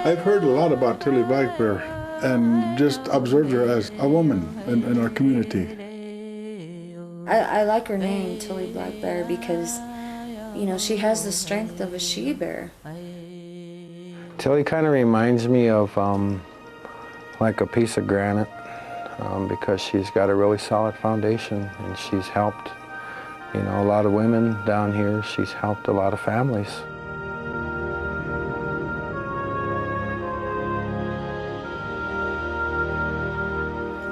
I've heard a lot about Tillie Black Bear and just observed her as a woman in our community. I like her name, Tillie Black Bear, because, you know, she has the strength of a she-bear. Tillie kind of reminds me of like a piece of granite because she's got a really solid foundation, and she's helped, you know, a lot of women down here. She's helped a lot of families.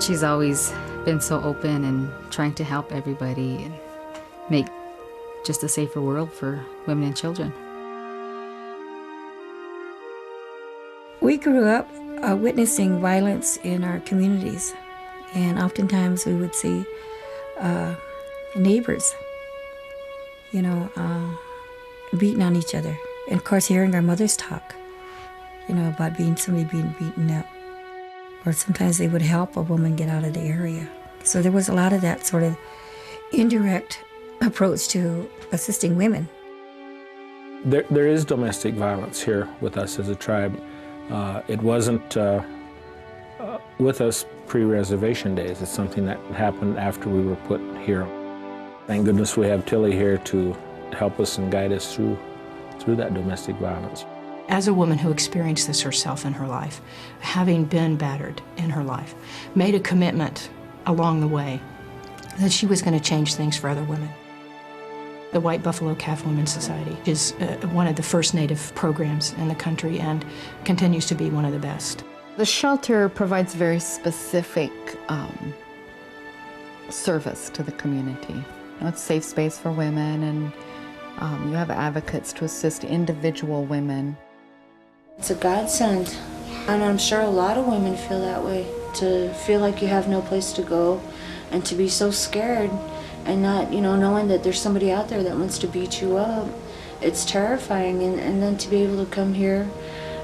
She's always been so open and trying to help everybody and make just a safer world for women and children. We grew up witnessing violence in our communities, and oftentimes we would see neighbors, you know, beating on each other. And of course, hearing our mothers talk, you know, about somebody being beaten up. Or sometimes they would help a woman get out of the area. So there was a lot of that sort of indirect approach to assisting women. There is domestic violence here with us as a tribe. It wasn't with us pre-reservation days. It's something that happened after we were put here. Thank goodness we have Tillie here to help us and guide us through that domestic violence. As a woman who experienced this herself in her life, having been battered in her life, made a commitment along the way that she was going to change things for other women. The White Buffalo Calf Women's Society is one of the first Native programs in the country and continues to be one of the best. The shelter provides very specific service to the community. You know, it's a safe space for women, and you have advocates to assist individual women. It's a godsend, and I'm sure a lot of women feel that way, to feel like you have no place to go and to be so scared and not, you know, knowing that there's somebody out there that wants to beat you up. It's terrifying, and then to be able to come here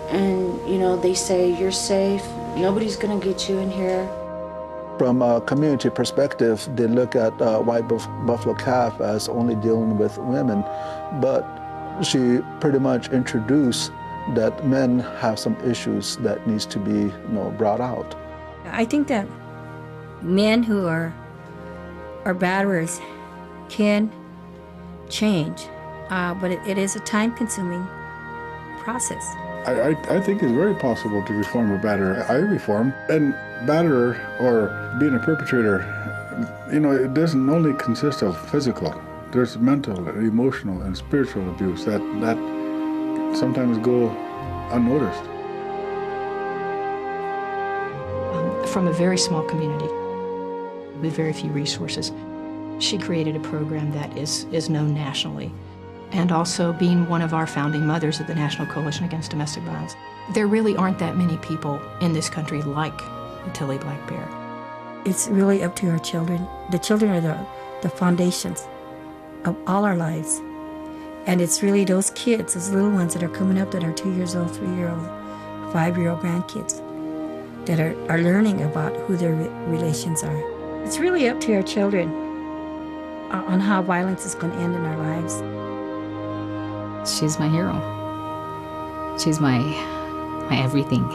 and, you know, they say you're safe, nobody's gonna get you in here. From a community perspective, they look at White Buffalo Calf as only dealing with women, but she pretty much introduced that men have some issues that needs to be, you know, brought out. I think that men who are batterers can change, but it is a time-consuming process. I think it's very possible to reform a batterer. I reform. And batterer, or being a perpetrator, you know, it doesn't only consist of physical. There's mental, emotional, and spiritual abuse that sometimes go unnoticed. From a very small community with very few resources, she created a program that is known nationally, and also being one of our founding mothers of the National Coalition Against Domestic Violence. There really aren't that many people in this country like the Tillie Black Bear. It's really up to our children. The children are the foundations of all our lives. And it's really those kids, those little ones that are coming up that are 2 years old, 3-year-old, 5-year-old grandkids that are learning about who their relations are. It's really up to our children on how violence is going to end in our lives. She's my hero. She's my everything.